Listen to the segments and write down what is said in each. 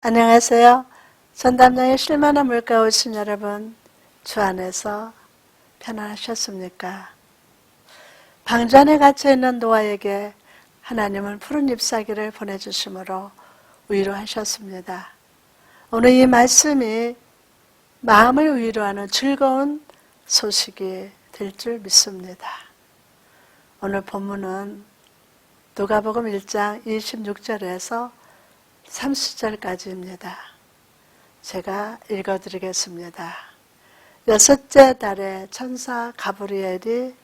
안녕하세요. 전담장의 쉴만한 물가 오신 여러분, 주 안에서 편안하셨습니까? 방주 안에 갇혀있는 노아에게 하나님은 푸른 잎사귀를 보내주심으로 위로하셨습니다. 오늘 이 말씀이 마음을 위로하는 즐거운 소식이 될 줄 믿습니다. 오늘 본문은 누가복음 1장 26절에서 30절까지입니다. 제가 읽어드리겠습니다. 여섯째 달에 천사 가브리엘이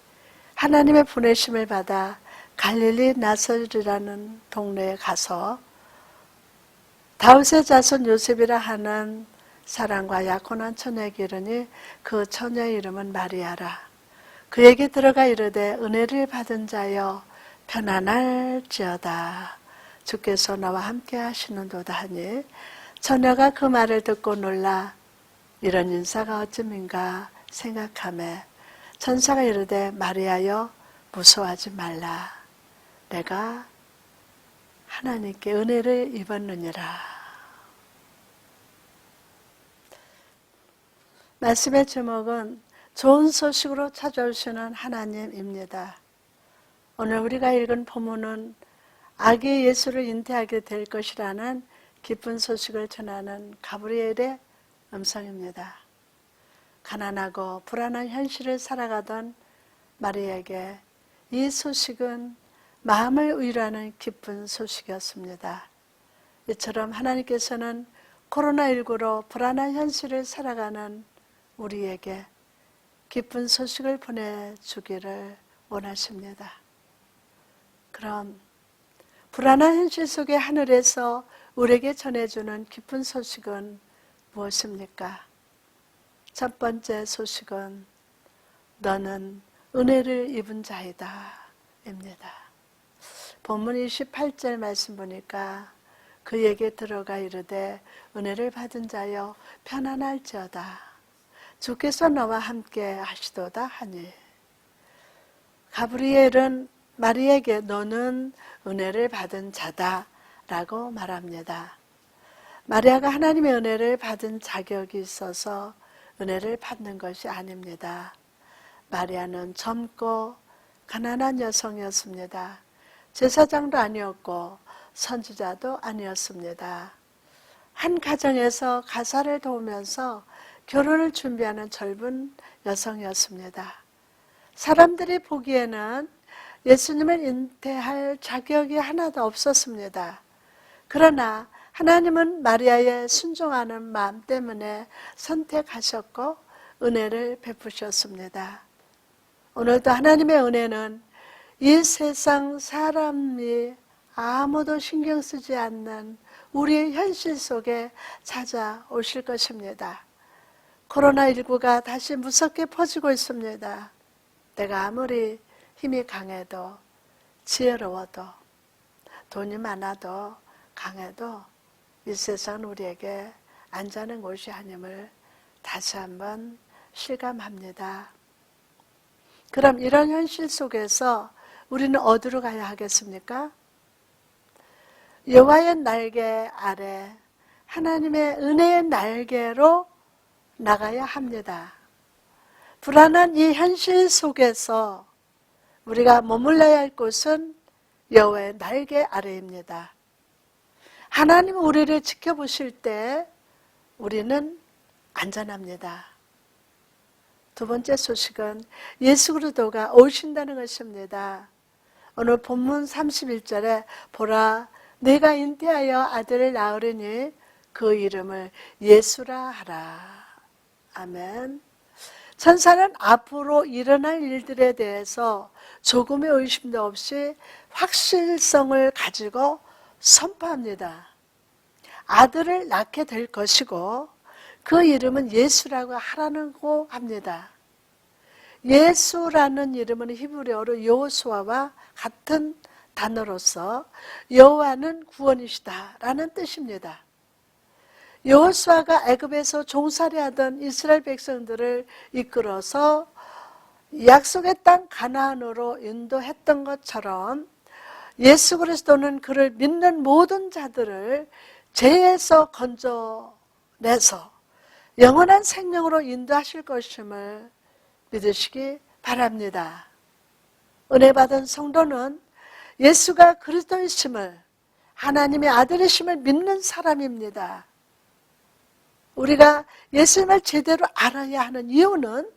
하나님의 보내심을 받아 갈릴리 나설이라는 동네에 가서 다윗의 자손 요셉이라 하는 사랑과 약혼한 처녀에게 이르니 그 처녀의 이름은 마리아라. 그에게 들어가 이르되 은혜를 받은 자여 편안할지어다. 주께서 나와 함께 하시는도다 하니 처녀가 그 말을 듣고 놀라 이런 인사가 어찌민가 생각하매 천사가 이르되 마리아여 무서워하지 말라. 내가 하나님께 은혜를 입었느니라. 말씀의 제목은 좋은 소식으로 찾아오시는 하나님입니다. 오늘 우리가 읽은 본문은 아기 예수를 잉태하게 될 것이라는 기쁜 소식을 전하는 가브리엘의 음성입니다. 가난하고 불안한 현실을 살아가던 마리아에게 이 소식은 마음을 위로하는 기쁜 소식이었습니다. 이처럼 하나님께서는 코로나19로 불안한 현실을 살아가는 우리에게 기쁜 소식을 보내주기를 원하십니다. 그럼 불안한 현실 속에 하늘에서 우리에게 전해주는 기쁜 소식은 무엇입니까? 첫 번째 소식은 너는 은혜를 입은 자이다 입니다. 본문 28절 말씀 보니까 그에게 들어가 이르되 은혜를 받은 자여 편안할지어다. 주께서 너와 함께 하시도다 하니 가브리엘은 마리아에게 너는 은혜를 받은 자다 라고 말합니다. 마리아가 하나님의 은혜를 받은 자격이 있어서 은혜를 받는 것이 아닙니다. 마리아는 젊고 가난한 여성이었습니다. 제사장도 아니었고 선지자도 아니었습니다. 한 가정에서 가사를 도우면서 결혼을 준비하는 젊은 여성이었습니다. 사람들이 보기에는 예수님을 잉태할 자격이 하나도 없었습니다. 그러나 하나님은 마리아의 순종하는 마음 때문에 선택하셨고 은혜를 베푸셨습니다. 오늘도 하나님의 은혜는 이 세상 사람이 아무도 신경 쓰지 않는 우리의 현실 속에 찾아오실 것입니다. 코로나19가 다시 무섭게 퍼지고 있습니다. 내가 아무리 힘이 강해도 지혜로워도 돈이 많아도 강해도 이 세상은 우리에게 안전한 곳이 아님을 다시 한번 실감합니다. 그럼 이런 현실 속에서 우리는 어디로 가야 하겠습니까? 여호와의 날개 아래 하나님의 은혜의 날개로 나가야 합니다. 불안한 이 현실 속에서 우리가 머물러야 할 곳은 여호와의 날개 아래입니다. 하나님 우리를 지켜보실 때 우리는 안전합니다. 두 번째 소식은 예수 그리스도가 오신다는 것입니다. 오늘 본문 31절에 보라 내가 잉태하여 아들을 낳으리니 그 이름을 예수라 하라. 아멘. 천사는 앞으로 일어날 일들에 대해서 조금의 의심도 없이 확실성을 가지고 선포합니다. 아들을 낳게 될 것이고 그 이름은 예수라고 하라고 합니다. 예수라는 이름은 히브리어로 여호수아와 같은 단어로서 여호와는 구원이시다라는 뜻입니다. 여호수아가 애굽에서 종살이하던 이스라엘 백성들을 이끌어서 약속의 땅 가나안으로 인도했던 것처럼 예수 그리스도는 그를 믿는 모든 자들을 죄에서 건져내서 영원한 생명으로 인도하실 것임을 믿으시기 바랍니다. 은혜 받은 성도는 예수가 그리스도이심을, 하나님의 아들이심을 믿는 사람입니다. 우리가 예수님을 제대로 알아야 하는 이유는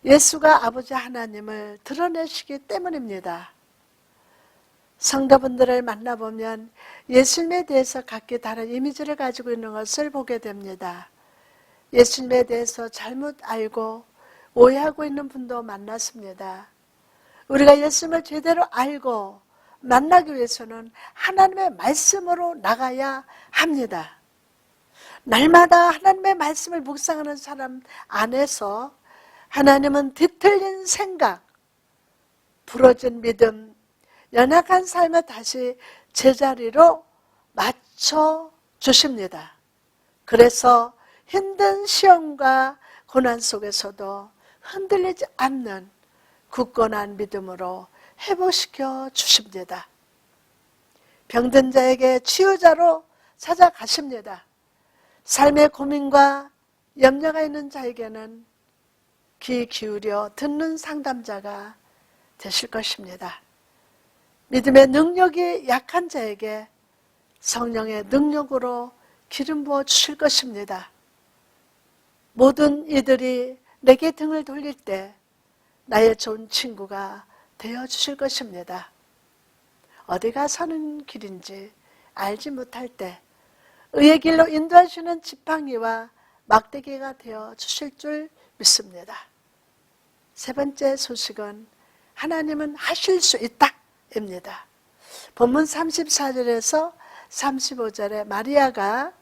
예수가 아버지 하나님을 드러내시기 때문입니다. 성도분들을 만나보면 예수님에 대해서 각기 다른 이미지를 가지고 있는 것을 보게 됩니다. 예수님에 대해서 잘못 알고 오해하고 있는 분도 만났습니다. 우리가 예수님을 제대로 알고 만나기 위해서는 하나님의 말씀으로 나가야 합니다. 날마다 하나님의 말씀을 묵상하는 사람 안에서 하나님은 뒤틀린 생각, 부러진 믿음, 연약한 삶을 다시 제자리로 맞춰 주십니다. 그래서 힘든 시험과 고난 속에서도 흔들리지 않는 굳건한 믿음으로 회복시켜 주십니다. 병든 자에게 치유자로 찾아가십니다. 삶의 고민과 염려가 있는 자에게는 귀 기울여 듣는 상담자가 되실 것입니다. 믿음의 능력이 약한 자에게 성령의 능력으로 기름 부어 주실 것입니다. 모든 이들이 내게 등을 돌릴 때 나의 좋은 친구가 되어 주실 것입니다. 어디가 사는 길인지 알지 못할 때 의의 길로 인도하시는 지팡이와 막대기가 되어 주실 줄 믿습니다. 세 번째 소식은 하나님은 하실 수 있다 입니다. 본문 34절에서 35절에 마리아가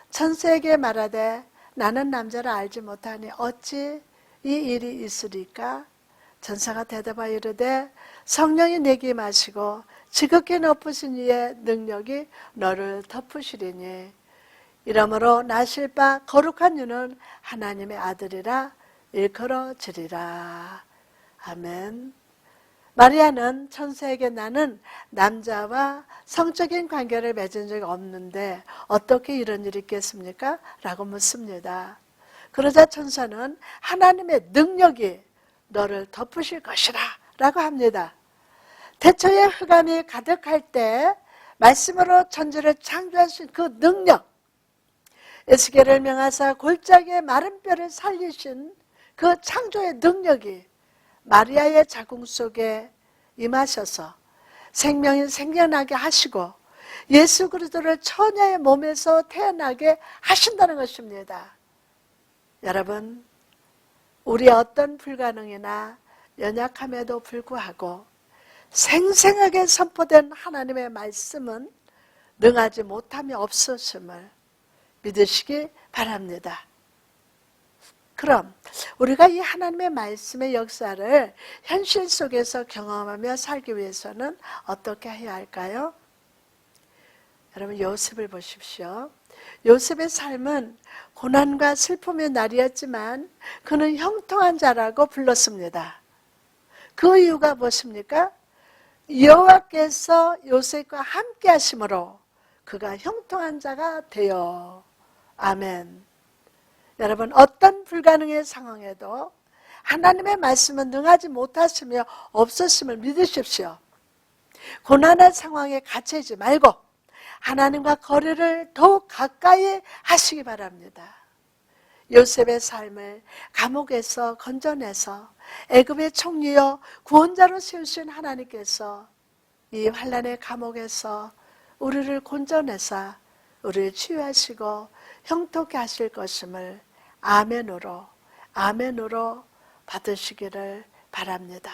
천사에게 말하되 나는 남자를 알지 못하니 어찌 이 일이 있으리까? 천사가 대답하여 이르되 성령이 내게 임하시고 지극히 높으신 이의 능력이 너를 덮으시리니 이러므로 나실 바 거룩한 이는 하나님의 아들이라 일컬어지리라. 아멘. 마리아는 천사에게 나는 남자와 성적인 관계를 맺은 적이 없는데 어떻게 이런 일이 있겠습니까? 라고 묻습니다. 그러자 천사는 하나님의 능력이 너를 덮으실 것이라 라고 합니다. 태초에 흑암이 가득할 때 말씀으로 천지를 창조하신 그 능력, 에스겔을 명하사 골짜기의 마른 뼈를 살리신 그 창조의 능력이 마리아의 자궁 속에 임하셔서 생명이 생겨나게 하시고 예수 그리스도를 처녀의 몸에서 태어나게 하신다는 것입니다. 여러분, 우리의 어떤 불가능이나 연약함에도 불구하고 생생하게 선포된 하나님의 말씀은 능하지 못함이 없으심을 믿으시기 바랍니다. 그럼 우리가 이 하나님의 말씀의 역사를 현실 속에서 경험하며 살기 위해서는 어떻게 해야 할까요? 여러분, 요셉을 보십시오. 요셉의 삶은 고난과 슬픔의 날이었지만 그는 형통한 자라고 불렀습니다. 그 이유가 무엇입니까? 여호와께서 요셉과 함께 하심으로 그가 형통한 자가 되어. 아멘. 여러분, 어떤 불가능의 상황에도 하나님의 말씀은 능하지 못하시며 없으심을 믿으십시오. 고난의 상황에 갇히지 말고 하나님과 거리를 더욱 가까이 하시기 바랍니다. 요셉의 삶을 감옥에서 건져내서 애굽의 총리요 구원자로 세우신 하나님께서 이 환난의 감옥에서 우리를 건져내사 우리를 치유하시고 형통케 하실 것임을 아멘으로 받으시기를 바랍니다.